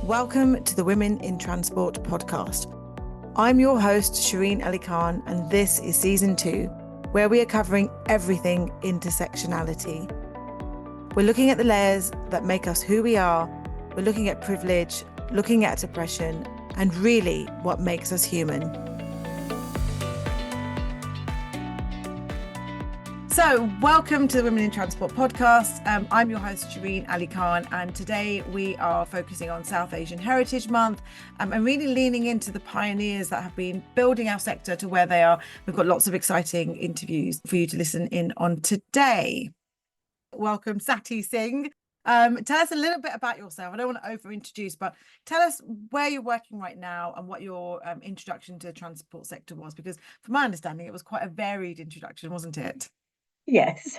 Welcome to the Women in Transport podcast. I'm your host, Shireen Ali Khan, and this is season 2, where we are covering everything intersectionality. We're looking at the layers that make us who we are. We're looking at privilege, looking at oppression, and really what makes us human. So welcome to the Women in Transport podcast. I'm your host, Shireen Ali Khan, and today we are focusing on South Asian Heritage Month and really leaning into the pioneers that have been building our sector to where they are. We've got lots of exciting interviews for you to listen in on today. Welcome, Sathi Singh. Tell us a little bit about yourself. I don't want to over-introduce, but tell us where you're working right now and what your introduction to the transport sector was, because from my understanding, it was quite a varied introduction, wasn't it? Yes.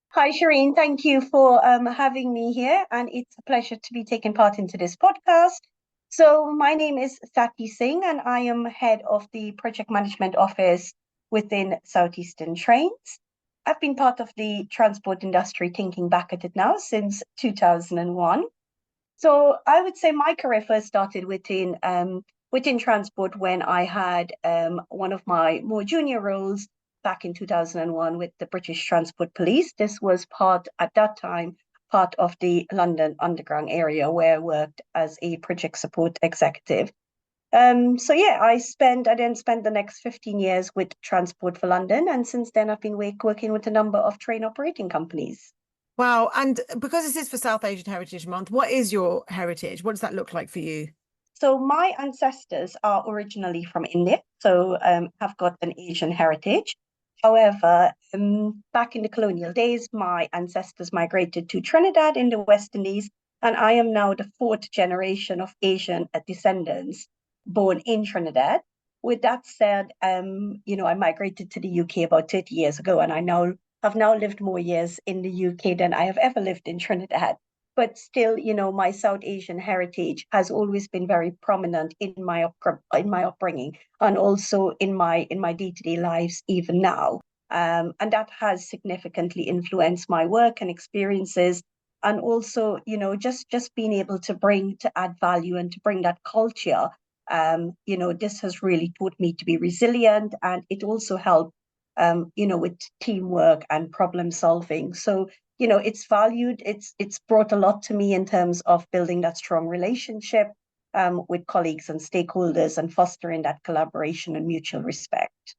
Hi, Shireen. Thank you for having me here. And it's a pleasure to be taking part into this podcast. So my name is Sathi Singh, and I am head of the project management office within Southeastern Trains. I've been part of the transport industry, thinking back at it now, since 2001. So I would say my career first started within transport when I had one of my more junior roles back in 2001 with the British Transport Police. This was part of the London Underground area where I worked as a project support executive. I then spent the next 15 years with Transport for London. And since then, I've been working with a number of train operating companies. Wow. And because this is for South Asian Heritage Month, what is your heritage? What does that look like for you? So my ancestors are originally from India, so have got an Asian heritage. However, back in the colonial days, my ancestors migrated to Trinidad in the West Indies, and I am now the 4th generation of Asian descendants born in Trinidad. With that said, I migrated to the UK about 30 years ago, and I have now lived more years in the UK than I have ever lived in Trinidad. But still, my South Asian heritage has always been very prominent in my upbringing and also in my day-to-day lives even now. And that has significantly influenced my work and experiences. And also, just being able to add value and to bring that culture. This has really taught me to be resilient, and it also helped, with teamwork and problem solving. So it's valued. It's brought a lot to me in terms of building that strong relationship with colleagues and stakeholders and fostering that collaboration and mutual respect.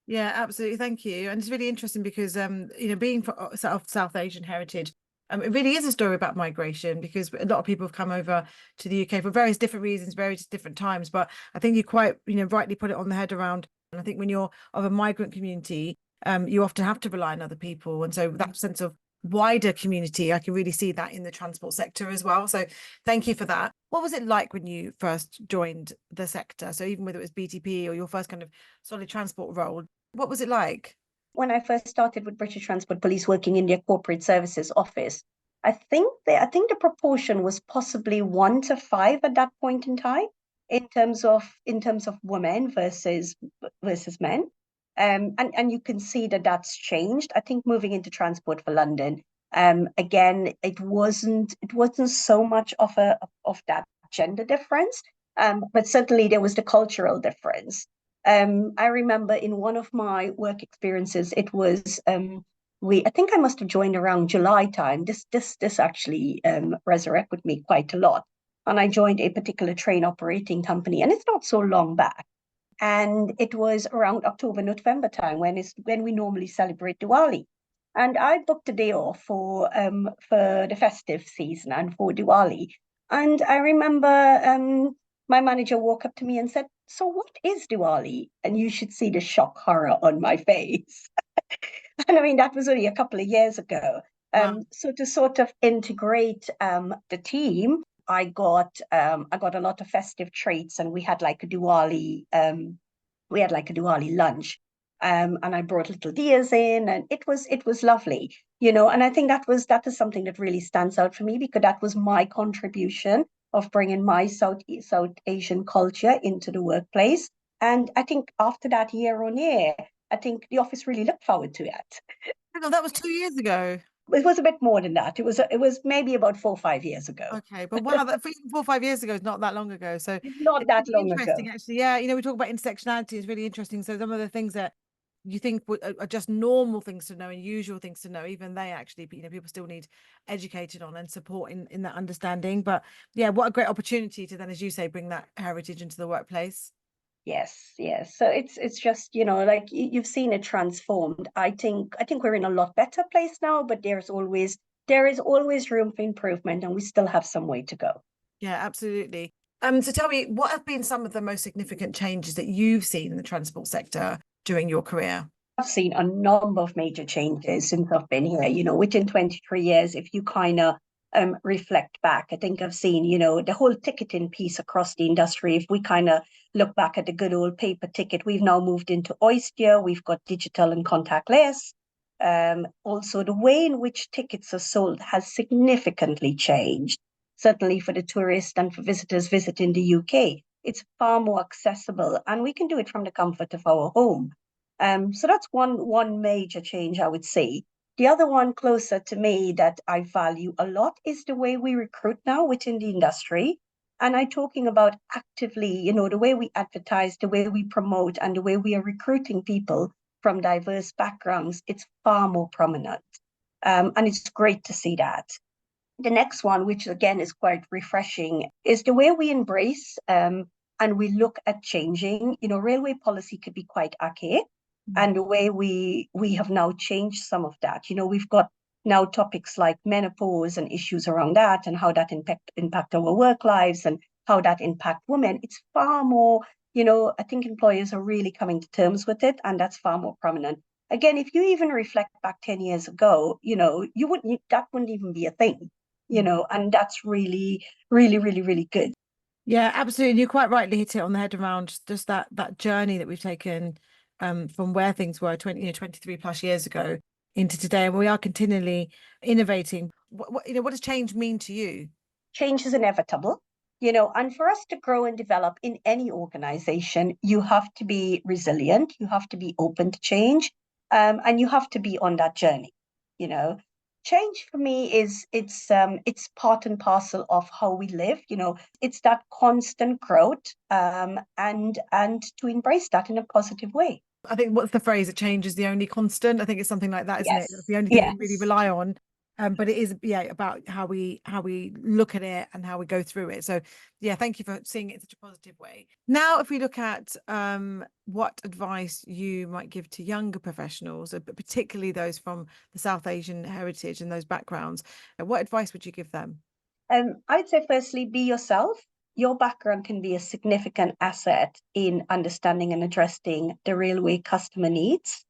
Yeah, absolutely. Thank you. And it's really interesting because, being for South Asian heritage, it really is a story about migration, because a lot of people have come over to the UK for various different reasons, various different times. But I think you quite, rightly put it on the head around. And I think when you're of a migrant community, you often have to rely on other people. And so that sense of wider community, I can really see that in the transport sector as well. So thank you for that. What was it like when you first joined the sector? So even whether it was BTP or your first kind of solid transport role, what was it like? When I first started with British Transport Police working in their corporate services office, I think the proportion was possibly 1 to 5 at that point in time in terms of women versus men. And you can see that that's changed. I think moving into Transport for London, again, it wasn't so much of that gender difference, but certainly there was the cultural difference. I remember in one of my work experiences, it was I think I must have joined around July time. This actually resurrected with me quite a lot, and I joined a particular train operating company, and it's not so long back. And it was around October, November time when we normally celebrate Diwali. And I booked a day off for the festive season and for Diwali. And I remember my manager walked up to me and said, "So what is Diwali?" And you should see the shock horror on my face. And I mean, that was only a couple of years ago. Wow. So to sort of integrate the team, I got a lot of festive treats, and we had like a Diwali lunch, and I brought little diyas in, and it was lovely, And I think that is something that really stands out for me, because that was my contribution of bringing my South Asian culture into the workplace. And I think after that, year on year, I think the office really looked forward to it. Hang on, that was 2 years ago. It was a bit more than that. It was maybe about 4 or 5 years ago. Okay, but wow, that 4 or 5 years ago is not that long ago. So It's not it's that really long ago. interesting, actually. Yeah, we talk about intersectionality. It's really interesting. So some of the things that you think are just normal things to know and usual things to know, even they actually, people still need educated on and support in that understanding. But yeah, what a great opportunity to then, as you say, bring that heritage into the workplace. Yes, yes. So it's just, like you've seen it transformed. I think we're in a lot better place now, but there is always room for improvement, and we still have some way to go. Yeah, absolutely. So tell me, what have been some of the most significant changes that you've seen in the transport sector during your career? I've seen a number of major changes since I've been here. Within 23 years, if you kind of reflect back, I think I've seen, the whole ticketing piece across the industry. If we kind of look back at the good old paper ticket, we've now moved into Oyster. We've got digital and contactless. Also, the way in which tickets are sold has significantly changed, certainly for the tourists and for visitors visiting the UK. It's far more accessible, and we can do it from the comfort of our home. So that's one major change I would say. The other one closer to me that I value a lot is the way we recruit now within the industry. And I'm talking about actively, the way we advertise, the way we promote, and the way we are recruiting people from diverse backgrounds. It's far more prominent. And it's great to see that. The next one, which again is quite refreshing, is the way we embrace and we look at changing. Railway policy could be quite archaic, and the way we have now changed some of that. We've got now topics like menopause and issues around that, and how that impact our work lives and how that impact women. It's far more. I think employers are really coming to terms with it, and that's far more prominent. Again, if you even reflect back 10 years ago, that wouldn't even be a thing. And that's really, really, really, really good. Yeah, absolutely. And you quite rightly hit it on the head around just that journey that we've taken from where things were 23 plus years ago into today. And we are continually innovating. What does change mean to you? Change is inevitable, and for us to grow and develop in any organization, you have to be resilient, you have to be open to change, and you have to be on that journey. You know, change for me it's part and parcel of how we live. It's that constant growth, and to embrace that in a positive way. I think what's the phrase? That change is the only constant. I think it's something like that, isn't it? It's Yes, the only thing we really yes. rely on. But it is, yeah, about how we look at it and how we go through it. So yeah, thank you for seeing it in such a positive way. Now, if we look at what advice you might give to younger professionals, but particularly those from the South Asian heritage and those backgrounds, what advice would you give them? I'd say firstly, be yourself. Your background can be a significant asset in understanding and addressing the railway customer needs.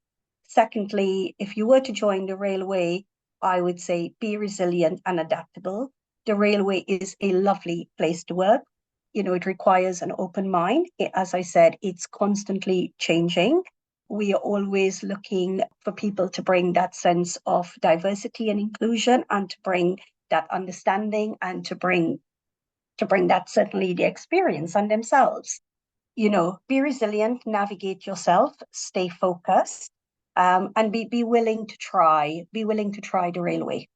Secondly, if you were to join the railway, I would say be resilient and adaptable. The railway is a lovely place to work. It requires an open mind. As I said, it's constantly changing. We are always looking for people to bring that sense of diversity and inclusion, and to bring that understanding, and to bring that certainly the experience on themselves. Be resilient, navigate yourself, stay focused, and be willing to try. Be willing to try the railway.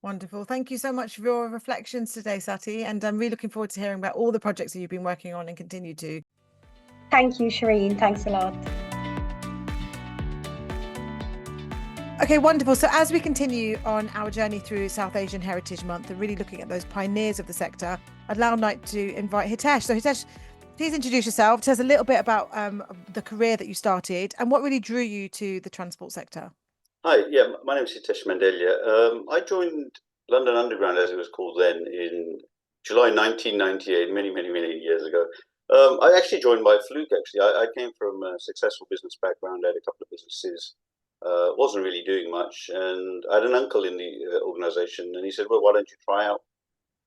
Wonderful. Thank you so much for your reflections today, Sati. And I'm really looking forward to hearing about all the projects that you've been working on and continue to. Thank you, Shireen. Thanks a lot. Okay, wonderful. So as we continue on our journey through South Asian Heritage Month and really looking at those pioneers of the sector, I'd now like to invite Hitesh. So Hitesh, please introduce yourself. Tell us a little bit about the career that you started and what really drew you to the transport sector. Hi, yeah, my name is Hitesh Mandalia. I joined London Underground, as it was called then, in July 1998, many, many, many years ago. I actually joined by fluke, actually. I came from a successful business background, had a couple of businesses, wasn't really doing much. And I had an uncle in the organization, and he said, well, why don't you try out?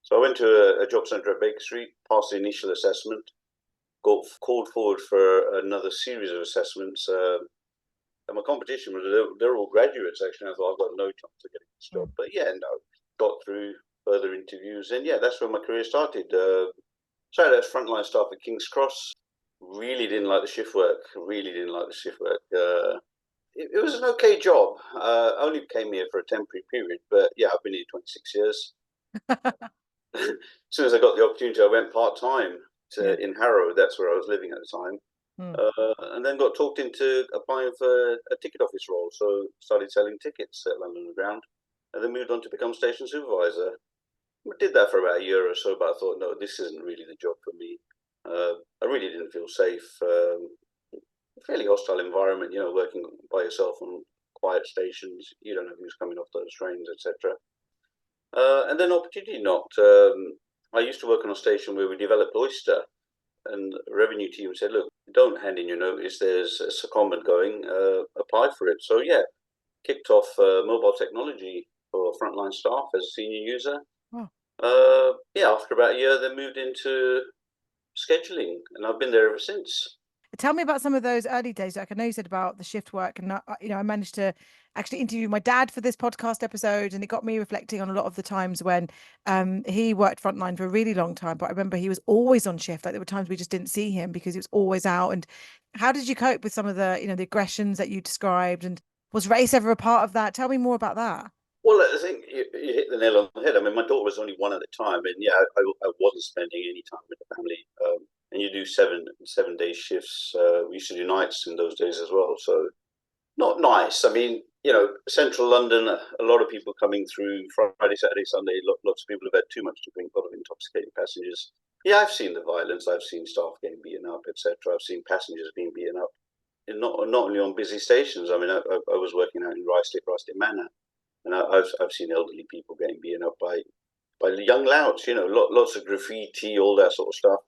So I went to a job centre at Baker Street, passed the initial assessment, got called forward for another series of assessments. And my competition was they're all graduates, actually. I thought I've got no chance of getting this job. But yeah, no, got through further interviews. And yeah, that's where my career started. Started as frontline staff at King's Cross. Really didn't like the shift work. Really didn't like the shift work. it was an okay job. I only came here for a temporary period, but yeah, I've been here 26 years. As soon as I got the opportunity, I went part-time in Harrow. That's where I was living at the time. And then got talked into applying for a ticket office role. So started selling tickets at London Underground, and then moved on to become station supervisor. I did that for about a year or so, but I thought, no, this isn't really the job for me. I really didn't feel safe. Fairly hostile environment, working by yourself on quiet stations. You don't know who's coming off those trains, etc. And then opportunity knocked. I used to work on a station where we developed Oyster, and the revenue team said, look, don't hand in your notice. There's a secondment going. Apply for it. So yeah, kicked off mobile technology for frontline staff as a senior user. Yeah, after about a year, then moved into scheduling, and I've been there ever since. Tell me about some of those early days. Like I know you said about the shift work, and I managed to actually interview my dad for this podcast episode, and it got me reflecting on a lot of the times when he worked frontline for a really long time. But I remember he was always on shift. Like there were times we just didn't see him because he was always out. And how did you cope with some of the the aggressions that you described? And was race ever a part of that? Tell me more about that. Well, I think you hit the nail on the head. I mean, my daughter was only one at the time, and yeah, I wasn't spending any time with the family. And you do 7-day shifts. We used to do nights in those days as well. So not nice. I mean, central London, a lot of people coming through Friday, Saturday, Sunday. Lots of people have had too much to drink, a lot of intoxicated passengers. Yeah, I've seen the violence. I've seen staff getting beaten up, etc. I've seen passengers being beaten up. And not only on busy stations. I mean, I was working out in Ruysdael Manor, and I've seen elderly people getting beaten up by young louts. Lots of graffiti, all that sort of stuff.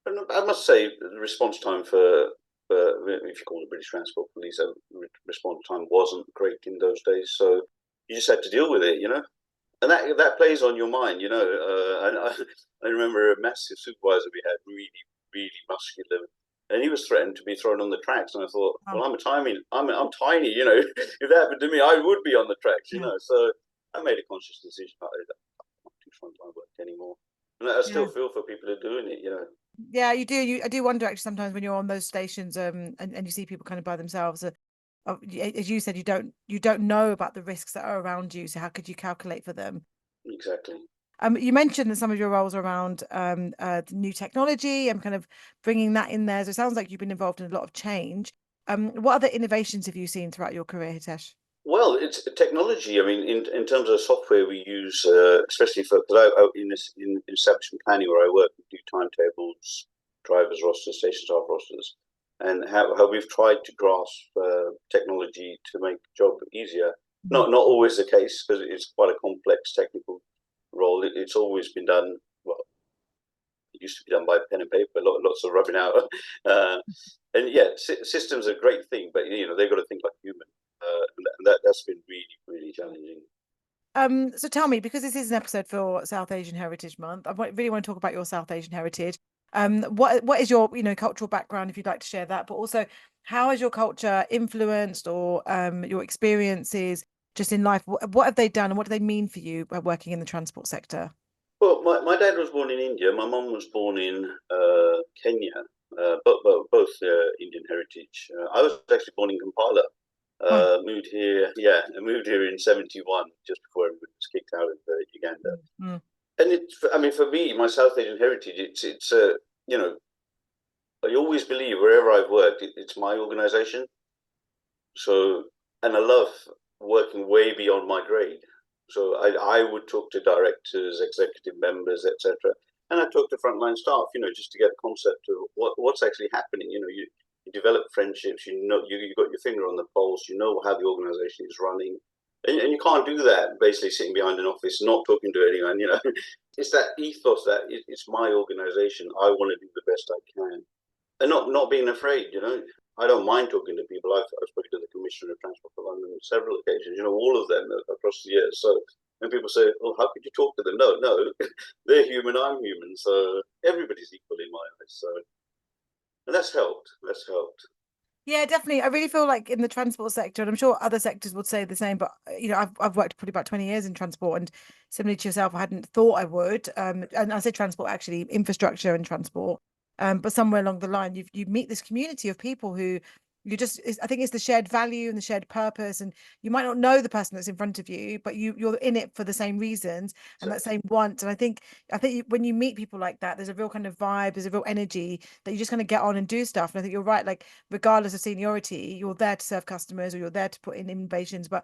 And I must say, the response time for if you call the British Transport Police, response time wasn't great in those days. So you just had to deal with it, and that plays on your mind, And I remember a massive supervisor we had, really, really muscular, and he was threatened to be thrown on the tracks. And I thought, well, I'm tiny, if that happened to me, I would be on the tracks, So I made a conscious decision. I'm not too frontline work anymore, and I still feel for people who are doing it, Yeah, you do. I do wonder actually sometimes when you're on those stations, and you see people kind of by themselves. As you said, you don't know about the risks that are around you. So how could you calculate for them? Exactly. You mentioned that some of your roles are around new technology and kind of bringing that in there. So it sounds like you've been involved in a lot of change. What other innovations have you seen throughout your career, Hitesh? Well, it's technology. I mean, in terms of software we use, especially because in establishment planning where I work, we do timetables, drivers rosters, station staff rosters, and how we've tried to grasp technology to make the job easier. Not always the case, because it's quite a complex technical role. It's always been done, well, it used to be done by pen and paper, lots of rubbing out. And yeah, systems are a great thing, but they've got to think like human. And that's been really, really challenging. So tell me, because this is an episode for South Asian Heritage Month, I really want to talk about your South Asian heritage. What is your cultural background, if you'd like to share that, but also how has your culture influenced or your experiences just in life? What have they done and what do they mean for you by working in the transport sector? Well, my dad was born in India. My mum was born in Kenya, both Indian heritage. I was actually born in Kampala. Moved here in 71, just before everybody was kicked out of Uganda. And for me, my South Asian heritage, it's I always believe wherever I've worked, it's my organization. So, and I love working way beyond my grade. So I would talk to directors, executive members, etc. And I talk to frontline staff, just to get a concept of what's actually happening. You develop friendships, you got your finger on the pulse, you know how the organization is running. And you can't do that basically sitting behind an office, not talking to anyone, It's that ethos that it's my organization. I want to do the best I can. And not being afraid, I don't mind talking to people. I've spoken to the Commissioner of Transport for London on several occasions, all of them across the years. So when people say, "Oh, how could you talk to them?" No, they're human. I'm human. So everybody's equal in my eyes. So, and that's helped. Yeah, definitely. I really feel like in the transport sector, and I'm sure other sectors would say the same, but I've worked probably about 20 years in transport, and similarly to yourself, I hadn't thought I would. And I say transport, actually, infrastructure and transport. But somewhere along the line, you meet this community of people who, I think it's the shared value and the shared purpose, and you might not know the person that's in front of you, but you're in it for the same reasons and that same want. And I think when you meet people like that, there's a real kind of vibe, there's a real energy that you just kind of get on and do stuff. And I think you're right, like regardless of seniority, you're there to serve customers or you're there to put in innovations. But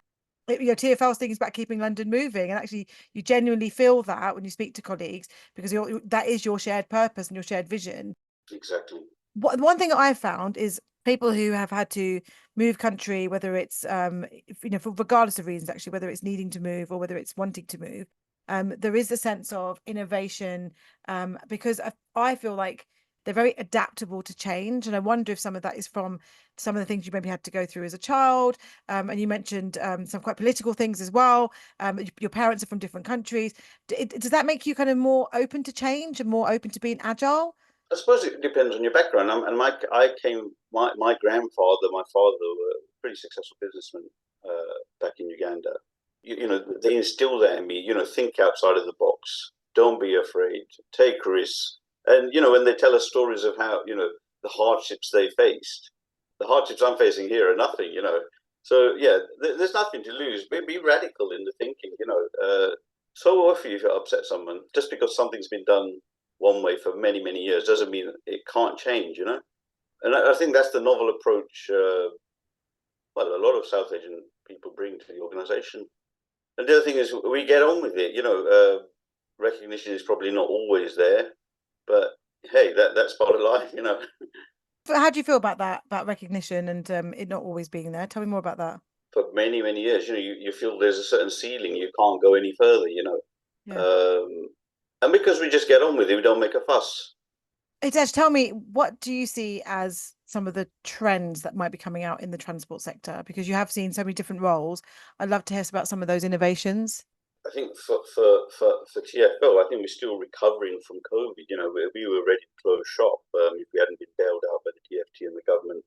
TFL's thing is about keeping London moving, and actually you genuinely feel that when you speak to colleagues, because that is your shared purpose and your shared vision. Exactly. One thing I've found is people who have had to move country, whether it's regardless of reasons, actually, whether it's needing to move or whether it's wanting to move, there is a sense of innovation, because I feel like they're very adaptable to change, and I wonder if some of that is from some of the things you maybe had to go through as a child, and you mentioned some quite political things as well. Your parents are from different countries. Does that make you kind of more open to change and more open to being agile? I suppose it depends on your background. And my grandfather, my father were pretty successful businessmen back in Uganda. They instill that in me. Think outside of the box. Don't be afraid. Take risks. And when they tell us stories of how the hardships they faced, the hardships I'm facing here are nothing. So yeah, there's nothing to lose. Be radical in the thinking. So often if you upset someone just because something's been done one way for many, many years doesn't mean it can't change, And I think that's the novel approach well, a lot of South Asian people bring to the organization. And the other thing is we get on with it, recognition is probably not always there, but hey, that's part of life, How do you feel about that, about recognition and it not always being there? Tell me more about that. For many, many years, you feel there's a certain ceiling, you can't go any further, Yeah. And because we just get on with it, we don't make a fuss. Hitesh, tell me, what do you see as some of the trends that might be coming out in the transport sector? Because you have seen so many different roles. I'd love to hear about some of those innovations. I think for TFL, I think we're still recovering from COVID. We were ready to close shop if we hadn't been bailed out by the TFT and the government.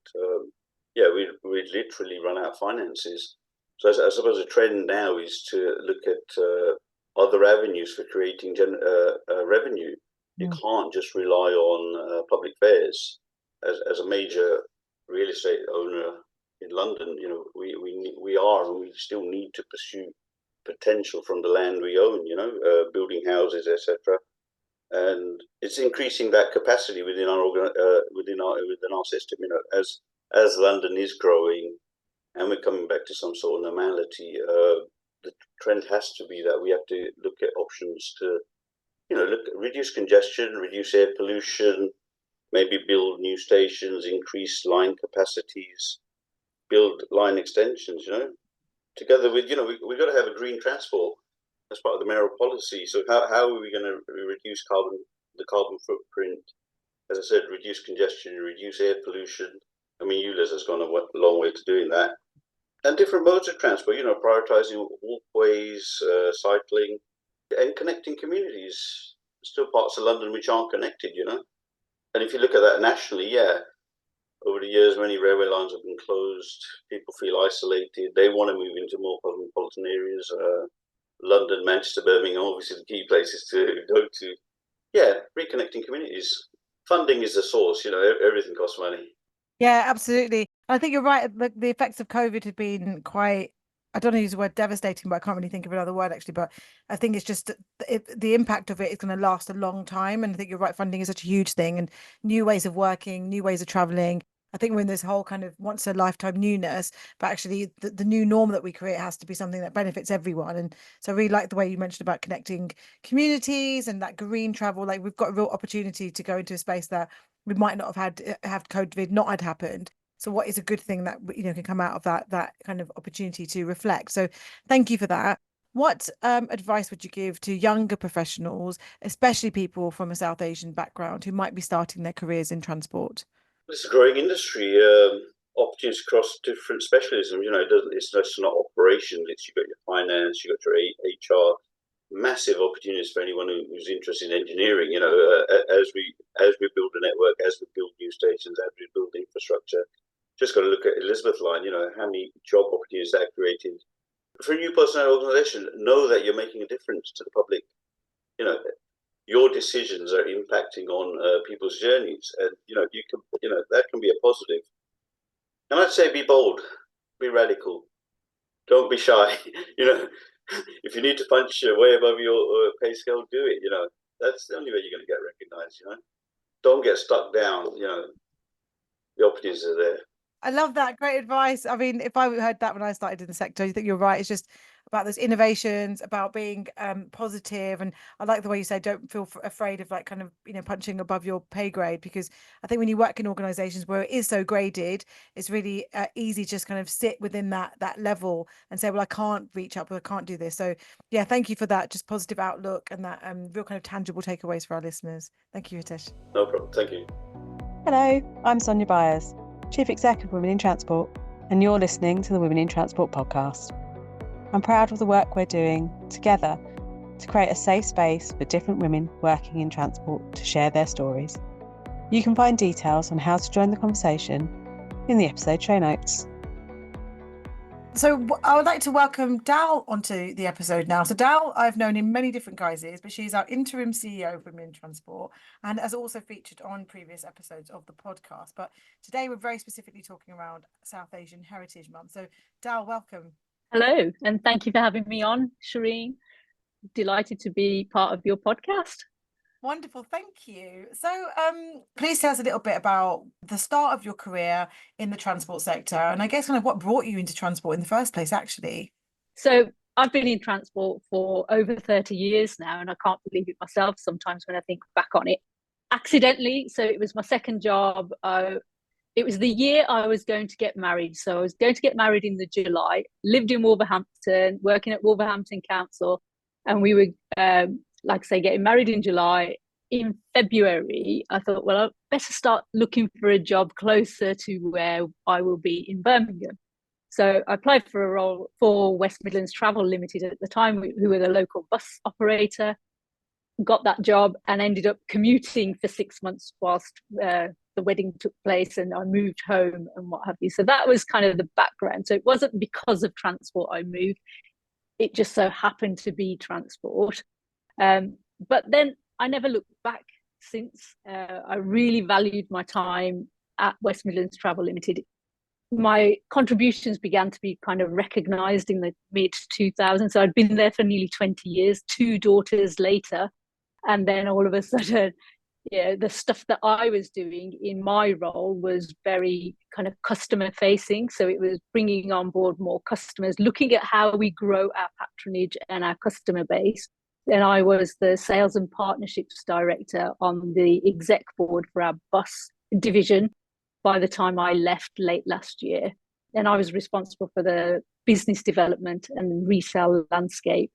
We'd literally run out of finances. So I suppose the trend now is to look at other avenues for creating revenue. You can't just rely on public fares. As a major real estate owner in London, we are and we still need to pursue potential from the land we own, building houses, etc. And it's increasing that capacity within our system. As London is growing, and we're coming back to some sort of normality. The trend has to be that we have to look at options to, reduce congestion, reduce air pollution, maybe build new stations, increase line capacities, build line extensions. Together with, we've got to have a green transport as part of the mayoral policy. So how are we going to reduce the carbon footprint? As I said, reduce congestion, reduce air pollution. I mean, ULEZ has gone a long way to doing that. And different modes of transport, prioritizing walkways, cycling, and connecting communities. Still parts of London which aren't connected, And if you look at that nationally, over the years, many railway lines have been closed. People feel isolated. They want to move into more cosmopolitan areas. London, Manchester, Birmingham, obviously the key places to go to. Yeah, reconnecting communities. Funding is the source. Everything costs money. Yeah, absolutely. I think you're right. The effects of COVID have been quite, I don't want to use the word devastating, but I can't really think of another word actually. But I think it's just the impact of it is going to last a long time. And I think you're right. Funding is such a huge thing, and new ways of working, new ways of traveling. I think we're in this whole kind of once a lifetime newness, but actually the new norm that we create has to be something that benefits everyone. And so I really like the way you mentioned about connecting communities and that green travel. Like we've got a real opportunity to go into a space that we might not have COVID not had happened. So what is a good thing that can come out of that kind of opportunity to reflect? So thank you for that. What advice would you give to younger professionals, especially people from a South Asian background who might be starting their careers in transport? It's a growing industry. Opportunities across different specialisms. It's just not operations. You've got your finance, you've got your HR. Massive opportunities for anyone who's interested in engineering. As we build a network, as we build new stations, as we build infrastructure, just got to look at Elizabeth Line. How many job opportunities that created for a new personnel organisation. Know that you're making a difference to the public. Your decisions are impacting on people's journeys, and you can that can be a positive. And I'd say be bold, be radical, don't be shy. If you need to punch way above your pay scale, do it. That's the only way you're going to get recognized. Don't get stuck down. The opportunities are there. I love that. Great advice. I mean, if I heard that when I started in the sector, I think you're right. It's just about those innovations, about being positive. And I like the way you say, don't feel afraid of like kind of, punching above your pay grade, because I think when you work in organizations where it is so graded, it's really easy to just kind of sit within that level and say, well, I can't reach up, or I can't do this. So yeah, thank you for that. Just positive outlook and that real kind of tangible takeaways for our listeners. Thank you, Hitesh. No problem. Thank you. Hello, I'm Sonia Byers, Chief Exec of Women in Transport, and you're listening to the Women in Transport podcast. I'm proud of the work we're doing together to create a safe space for different women working in transport to share their stories. You can find details on how to join the conversation in the episode show notes. So I would like to welcome Dal onto the episode now. So Dal, I've known in many different guises, but she's our interim CEO of Women in Transport and has also featured on previous episodes of the podcast. But today we're very specifically talking around South Asian Heritage Month. So Dal, welcome. Hello, and thank you for having me on, Shireen. Delighted to be part of your podcast. Wonderful, thank you. So please tell us a little bit about the start of your career in the transport sector, and I guess kind of what brought you into transport in the first place, actually. So I've been in transport for over 30 years now, and I can't believe it myself sometimes when I think back on it. Accidentally, so it was my second job. It was the year I was going to get married. So I was going to get married in the July, lived in Wolverhampton, working at Wolverhampton Council, and we were like I say, getting married in July. In February, I thought, well, I better start looking for a job closer to where I will be in Birmingham. So I applied for a role for West Midlands Travel Limited at the time, who were the local bus operator, got that job and ended up commuting for 6 months whilst the wedding took place and I moved home and what have you. So that was kind of the background. So it wasn't because of transport I moved. It just so happened to be transport. But then I never looked back since. I really valued my time at West Midlands Travel Limited. My contributions began to be kind of recognised in the mid-2000s. So I'd been there for nearly 20 years, 2 daughters later. And then all of a sudden, the stuff that I was doing in my role was very kind of customer facing. So it was bringing on board more customers, looking at how we grow our patronage and our customer base. And I was the sales and partnerships director on the exec board for our bus division by the time I left late last year. And I was responsible for the business development and resale landscape.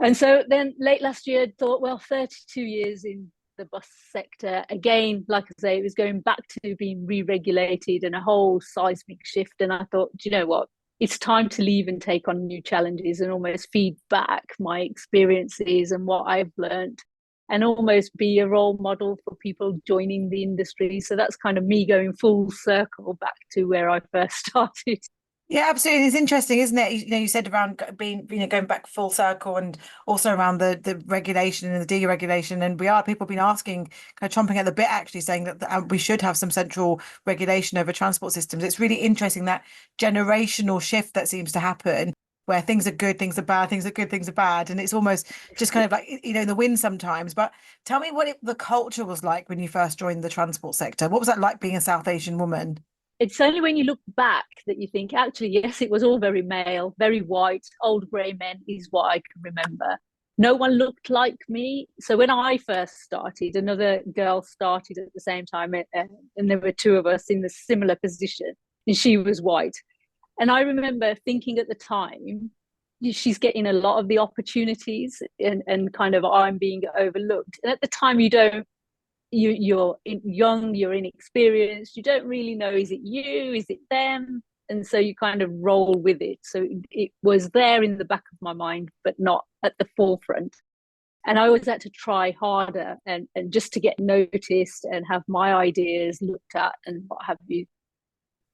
And so then late last year, I thought, well, 32 years in the bus sector, again, like I say, it was going back to being re-regulated and a whole seismic shift. And I thought, do you know what? It's time to leave and take on new challenges and almost feed back my experiences and what I've learned and almost be a role model for people joining the industry. So that's kind of me going full circle back to where I first started. Yeah, absolutely. It's interesting, isn't it? You said around being, going back full circle and also around the regulation and the deregulation. And people have been asking, kind of chomping at the bit, actually saying that we should have some central regulation over transport systems. It's really interesting, that generational shift that seems to happen, where things are good, things are bad, things are good, things are bad. And it's almost just kind of like, in the wind sometimes. But tell me what the culture was like when you first joined the transport sector. What was that like being a South Asian woman? It's only when you look back that you think, actually, yes, it was all very male, very white, old grey men is what I can remember. No one looked like me. So when I first started, another girl started at the same time, and there were 2 of us in a similar position, and she was white. And I remember thinking at the time, she's getting a lot of the opportunities and kind of I'm being overlooked. And at the time, you're young, you're inexperienced, you don't really know, is it you, is it them? And so you kind of roll with it. So it was there in the back of my mind, but not at the forefront. And I always had to try harder and just to get noticed and have my ideas looked at and what have you.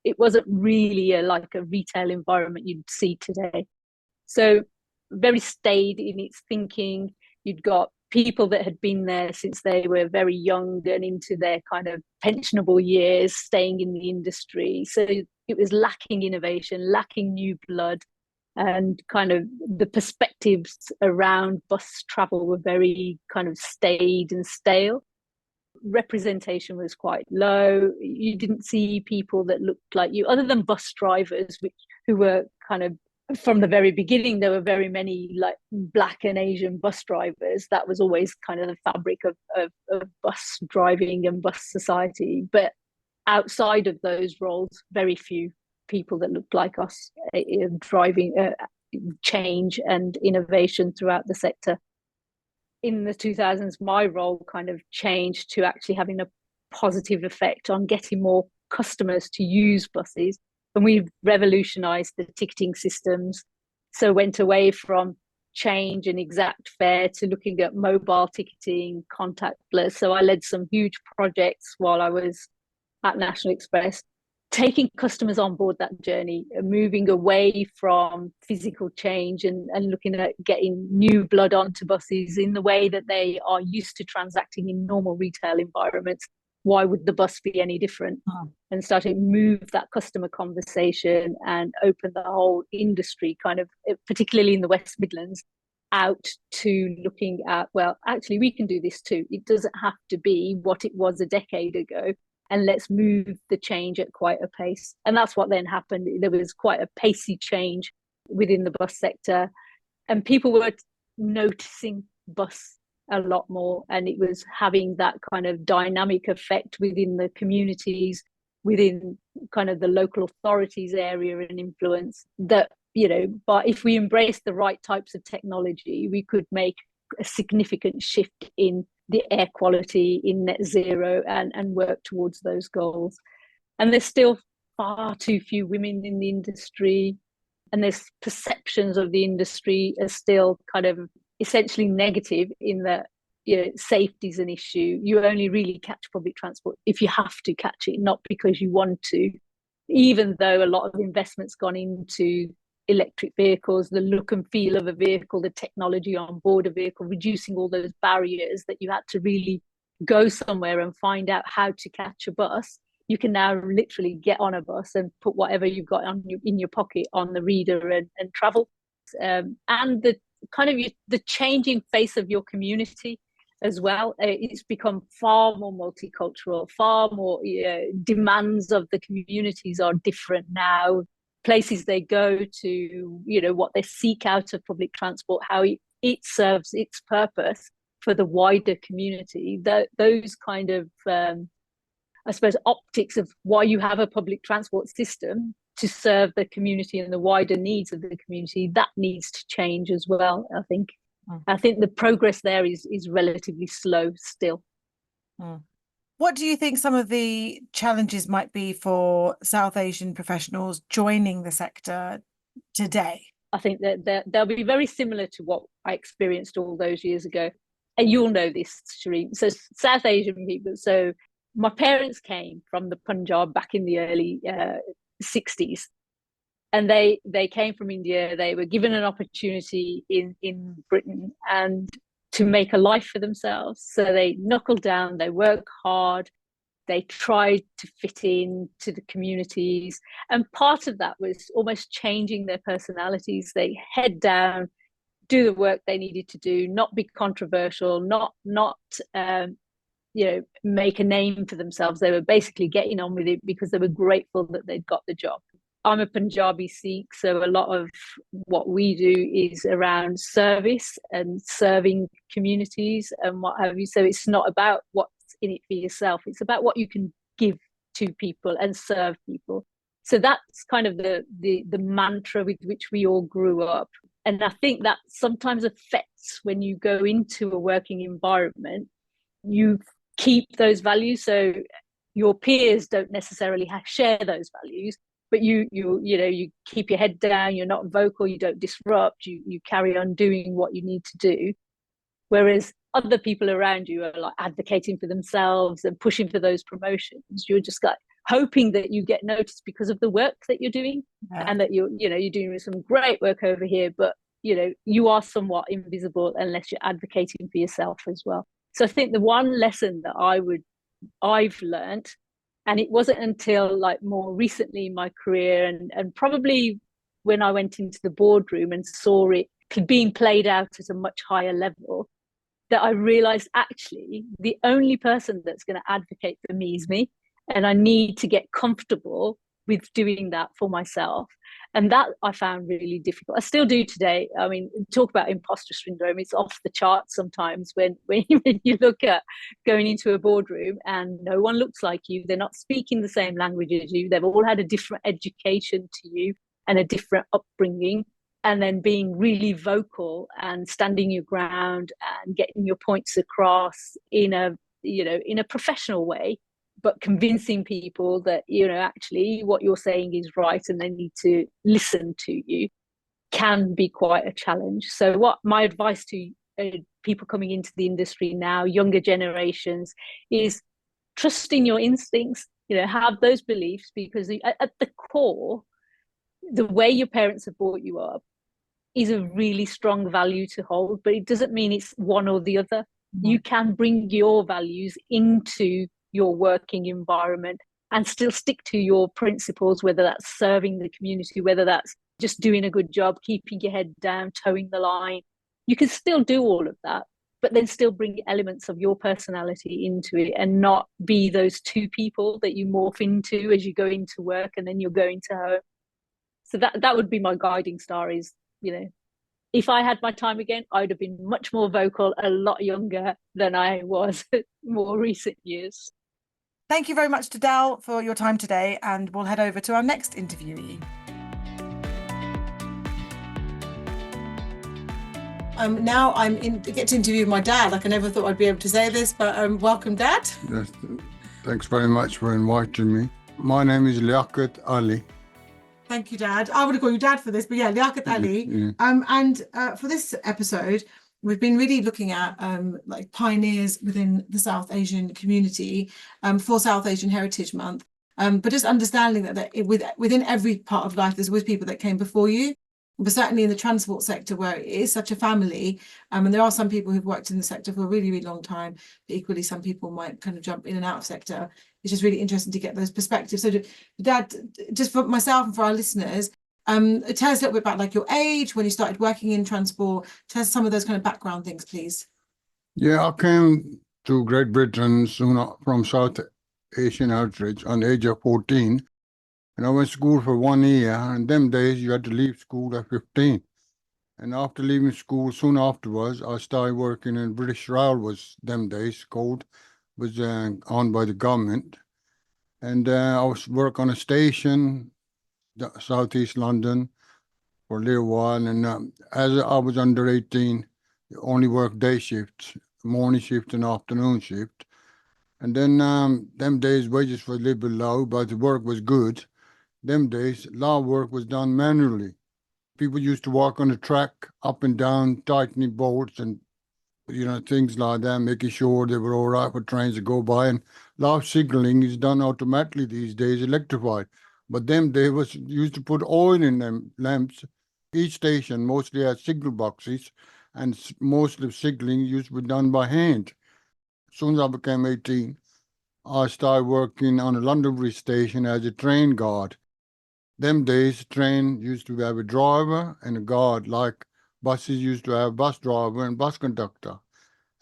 It wasn't really like a retail environment you'd see today. So very staid in its thinking. You'd got people that had been there since they were very young and into their kind of pensionable years, staying in the industry. So it was lacking innovation, lacking new blood, and kind of the perspectives around bus travel were very kind of staid and stale. Representation was quite low. You didn't see people that looked like you, other than bus drivers, who were kind of, from the very beginning, there were very many like Black and Asian bus drivers. That was always kind of the fabric of bus driving and bus society. But outside of those roles, very few people that looked like us driving change and innovation throughout the sector. In the 2000s, my role kind of changed to actually having a positive effect on getting more customers to use buses. And we revolutionized the ticketing systems. So went away from change and exact fare to looking at mobile ticketing, contactless. So I led some huge projects while I was at National Express, taking customers on board that journey, moving away from physical change and looking at getting new blood onto buses in the way that they are used to transacting in normal retail environments. Why would the bus be any different? And starting to move that customer conversation and open the whole industry, kind of, particularly in the West Midlands, out to looking at, well, actually, we can do this too. It doesn't have to be what it was a decade ago. And let's move the change at quite a pace. And that's what then happened. There was quite a pacey change within the bus sector, and people were noticing bus a lot more, and it was having that kind of dynamic effect within the communities, within kind of the local authorities area and influence that, you know, but if we embrace the right types of technology, we could make a significant shift in the air quality, in net zero, and work towards those goals. And there's still far too few women in the industry, and there's perceptions of the industry as still kind of essentially negative, in that, you know, safety is an issue. You only really catch public transport if you have to catch it, not because you want to. Even though a lot of investment's gone into electric vehicles, the look and feel of a vehicle, the technology on board a vehicle, reducing all those barriers that you had to really go somewhere and find out how to catch a bus. You can now literally get on a bus and put whatever you've got in your pocket on the reader and travel. And the kind of the changing face of your community as well. It's become far more multicultural, far more demands of the communities are different now. Places they go to, you know, what they seek out of public transport, how it serves its purpose for the wider community. Those kind of, I suppose, optics of why you have a public transport system to serve the community and the wider needs of the community, that needs to change as well, I think. I think the progress there is relatively slow still. What do you think some of the challenges might be for South Asian professionals joining the sector today? I think that they'll be very similar to what I experienced all those years ago. And you'll know this, Shireen. So South Asian people, so my parents came from the Punjab back in the early 60s. And they came from India. They were given an opportunity in Britain and to make a life for themselves. So they knuckled down, they work hard, they tried to fit in to the communities. And part of that was almost changing their personalities. They head down, do the work they needed to do, not be controversial, not make a name for themselves. They were basically getting on with it because they were grateful that they'd got the job. I'm a Punjabi Sikh, so a lot of what we do is around service and serving communities and what have you. So it's not about what's in it for yourself. It's about what you can give to people and serve people. So that's kind of the mantra with which we all grew up. And I think that sometimes affects when you go into a working environment, you keep those values. So your peers don't necessarily share those values, but you keep your head down, you're not vocal, you don't disrupt, you carry on doing what you need to do. Whereas other people around you are like advocating for themselves and pushing for those promotions. You're just like hoping that you get noticed because of the work that you're doing, and that you're doing some great work over here, but you are somewhat invisible unless you're advocating for yourself as well. So I think the one lesson that I've learned And it wasn't until like more recently in my career and probably when I went into the boardroom and saw it being played out at a much higher level, that I realized actually the only person that's going to advocate for me is me. And I need to get comfortable with doing that for myself. And that I found really difficult. I still do today. I mean, talk about imposter syndrome. It's off the charts sometimes when you look at going into a boardroom and no one looks like you. They're not speaking the same language as you. They've all had a different education to you and a different upbringing. And then being really vocal and standing your ground and getting your points across in a professional way, but convincing people that, actually what you're saying is right and they need to listen to you, can be quite a challenge. So what my advice to people coming into the industry now, younger generations, is trust in your instincts, have those beliefs, because at the core, the way your parents have brought you up is a really strong value to hold, but it doesn't mean it's one or the other. Mm-hmm. You can bring your values into your working environment and still stick to your principles, whether that's serving the community, whether that's just doing a good job, keeping your head down, towing the line. You can still do all of that, but then still bring elements of your personality into it and not be those two people that you morph into as you go into work and then you're going to home. So that would be my guiding star is, if I had my time again, I'd have been much more vocal, a lot younger than I was more recent years. Thank you very much to Dal for your time today, and we'll head over to our next interviewee. Now get to interview my dad. Like, I never thought I'd be able to say this, but welcome, Dad. Yes, thanks very much for inviting me. My name is Liaqat Ali. Thank you, Dad. I would call you Dad for this, but yeah, Liaqat Ali. Yeah. And for this episode, we've been really looking at like pioneers within the South Asian community for South Asian Heritage Month. But just understanding that within every part of life, there's always people that came before you. But certainly in the transport sector, where it is such a family, and there are some people who've worked in the sector for a really, really long time, but equally some people might kind of jump in and out of sector. It's just really interesting to get those perspectives. So Dad, just for myself and for our listeners, tell us a little bit about like your age, when you started working in transport. Tell us some of those kind of background things, please. Yeah, I came to Great Britain soon from South Asian Heritage on the age of 14. And I went to school for 1 year, and them days you had to leave school at 15. And after leaving school, soon afterwards, I started working in British Railways, them days called, was owned by the government. And I was work on a station, Southeast London, for a little while. And as I was under 18, I only worked day shifts, morning shift and afternoon shift. And then them days wages were a little bit low, but the work was good. Them days, a lot of work was done manually. People used to walk on the track up and down, tightening bolts and, things like that, making sure they were all right for trains to go by. And a lot of signaling is done automatically these days, electrified. But them days used to put oil in them lamps. Each station mostly had signal boxes, and most of the signaling used to be done by hand. As soon as I became 18, I started working on a London Bridge station as a train guard. Them days, train used to have a driver and a guard, like buses used to have bus driver and bus conductor.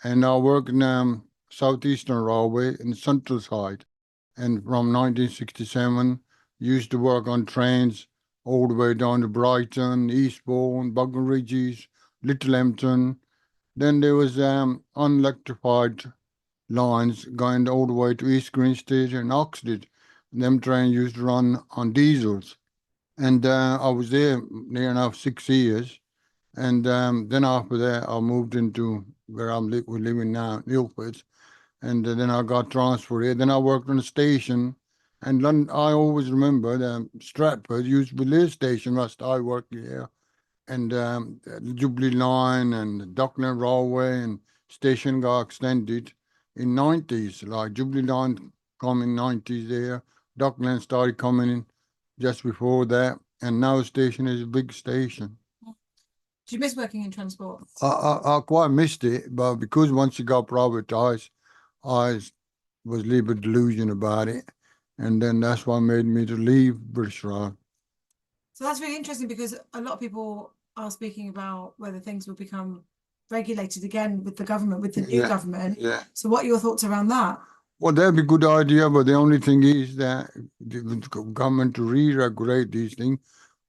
And I worked in Southeastern Railway in Central Side. And from 1967, used to work on trains all the way down to Brighton, Eastbourne, Buckingham Ridges, Little Hampton. Then there was unelectrified lines going all the way to East Grinstead and Oxford. Them trains used to run on diesels. And I was there near enough 6 years. And then after that, I moved into where we're living now, Ilford. And then I got transferred here. Then I worked on a station. And London, I always remember that Stratford used to be the station whilst I worked here. And the Jubilee Line and the Dockland Railway and station got extended in 90s. Like Jubilee Line come in 90s there. Dockland started coming in just before that, and now the station is a big station. Do you miss working in transport? I quite missed it, but because once it got privatised, I was a little bit delusional about it. And then that's what made me to leave British Raj. So that's really interesting because a lot of people are speaking about whether things will become regulated again with the government, with the new government. Yeah. So what are your thoughts around that? Well, that'd be a good idea, but the only thing is that the government to re-regulate these things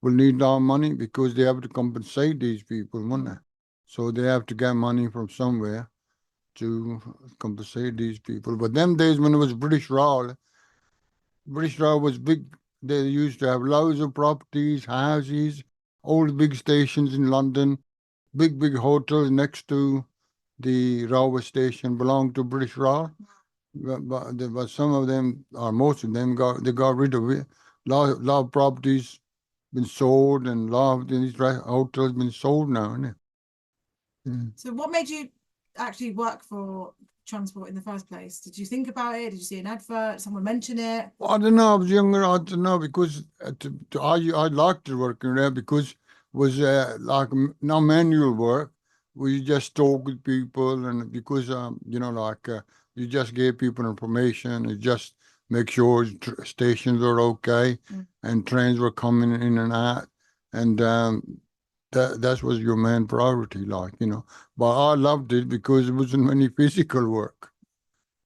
will need our money because they have to compensate these people, won't they? So they have to get money from somewhere to compensate these people. But them days when it was British Raj was big. They used to have loads of properties, houses, all the big stations in London, big hotels next to the railway station belonged to British Raj. But some of them, or most of them, got rid of it. Lot of properties been sold, and a lot of these hotels been sold now, isn't it? Yeah. So what made you actually work for transport in the first place? Did you think about it? Did you see an advert? Someone mention it? Well, I don't know. I was younger. I don't know because I liked to working there because it was like no manual work. We just talk with people, and because you just gave people information. You just make sure stations are okay and trains were coming in and out, and that was your main priority, But I loved it because it wasn't any physical work.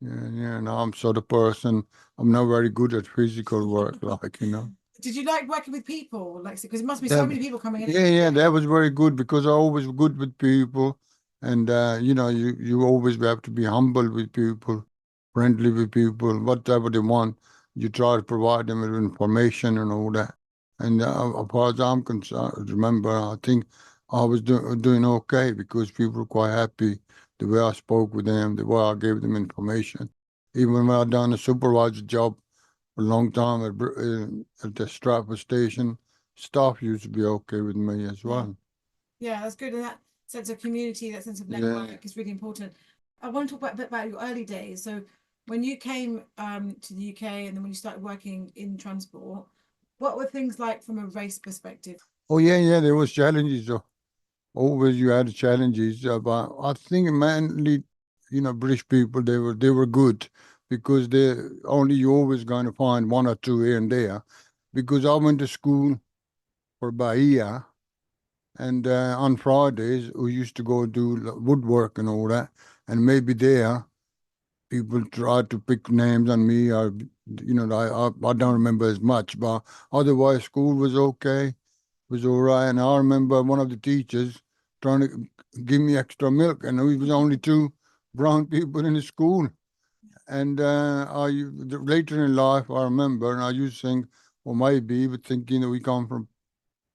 Yeah, and I'm sort of person, I'm not very good at physical work, Did you like working with people? Like, because it must be so many people coming in. Yeah, that was very good because I always good with people, and you always have to be humble with people, friendly with people, whatever they want. You try to provide them with information and all that. And as far as I'm concerned, remember, I think I was doing okay because people were quite happy the way I spoke with them, the way I gave them information. Even when I done a supervisor job for a long time at the Stratford station, staff used to be okay with me as well. Yeah, that's good. And that sense of community, that sense of network is really important. I want to talk a bit about your early days. So when you came to the UK and then when you started working in transport, what were things like from a race perspective? Oh, yeah, there was challenges. Always you had challenges, but I think mainly, British people, they were good because you always going to find one or two here and there. Because I went to school for about a year, and on Fridays we used to go do woodwork and all that, and maybe there people tried to pick names on me, or I don't remember as much, but otherwise school was okay. Was all right. And I remember one of the teachers trying to give me extra milk, and we was only two brown people in the school. And later in life, I remember, and I used to think, well, maybe, but thinking that we come from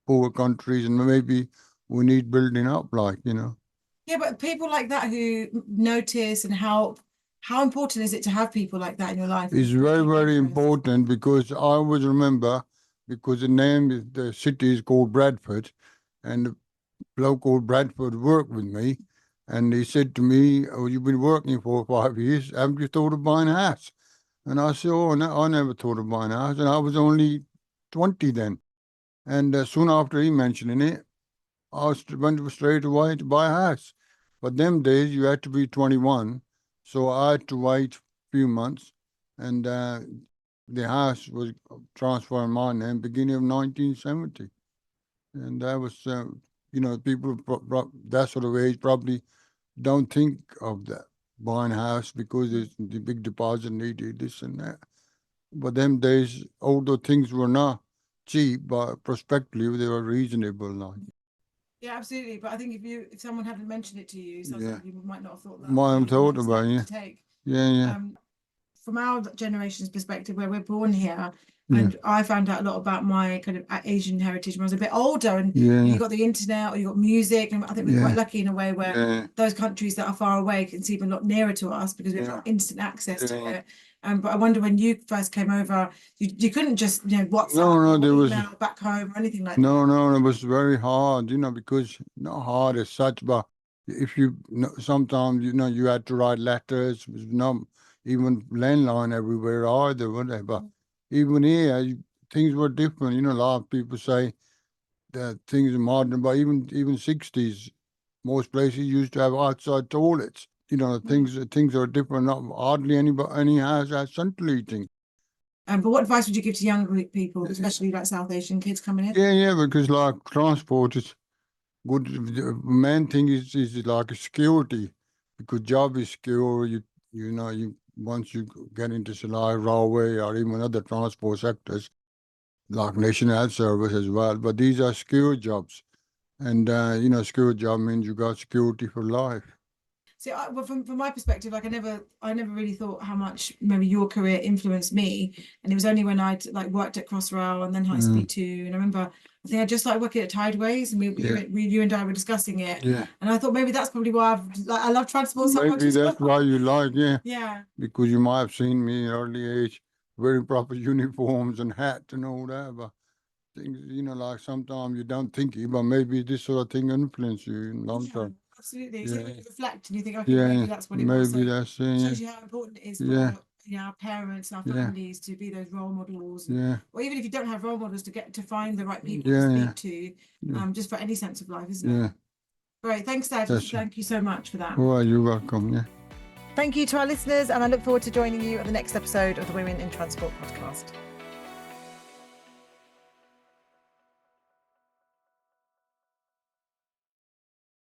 poor countries, and maybe we need building up, Yeah, but people like that who notice and help, how important is it to have people like that in your life? It's very, very important because I always remember, because the city is called Bradford, and the bloke called Bradford worked with me, and he said to me, "Oh, you've been working for 5 years. Haven't you thought of buying a house?" And I said, "Oh, no, I never thought of buying a house." And I was only 20 then. And soon after he mentioning it, I went straight away to buy a house. But them days you had to be 21, so I had to wait a few months, and the house was transferred in my name beginning of 1970. And that was, people that sort of age probably don't think of that, buying a house because there's the big deposit needed, this and that. But them days, although things were not cheap, but prospectively they were reasonable. Yeah, absolutely. But I think if someone hadn't mentioned it to you, you might not have thought that. Might have thought about it. Yeah. From our generation's perspective, where we're born here, and I found out a lot about my kind of Asian heritage when I was a bit older, and you got the internet or you got music, and I think we're quite lucky in a way where those countries that are far away can seem a lot nearer to us because we've got instant access to it. But I wonder when you first came over, you couldn't just WhatsApp there was email back home or anything like that. No, it was very hard, because not hard as such, but if sometimes you had to write letters. There was not even landline everywhere either, were they? But even here, things were different. A lot of people say that things are modern, but even 60s, most places used to have outside toilets. Things are different. Not hardly any house has central heating. But what advice would you give to younger people, especially like South Asian kids coming in? Yeah, because like transport is good. The main thing is like security, because job is secure. You once you get into like railway or even other transport sectors, like National Health Service as well. But these are secure jobs, and secure job means you got security for life. See, well, from my perspective, like I never really thought how much maybe your career influenced me, and it was only when I'd like worked at Crossrail and then High Speed 2, and I remember I think I just started working at Tideways, and you and I were discussing it, Yeah, and I thought maybe that's probably why I love transport so much maybe as that's well. why you like, Yeah. because you might have seen me in early age wearing proper uniforms and hat and all that, but things, like sometimes you don't think it, but maybe this sort of thing influence you in long term. Absolutely. Yeah. So you reflect and you think, okay, maybe that's what it was. Maybe So that's it it. shows you how important it is for our parents and our families to be those role models. Or even if you don't have role models, to find the right people to speak to, just for any sense of life, isn't it? Great. Thanks, Dad. Thank you so much for that. Well, you're welcome. Yeah. Thank you to our listeners, and I look forward to joining you at the next episode of the Women in Transport podcast.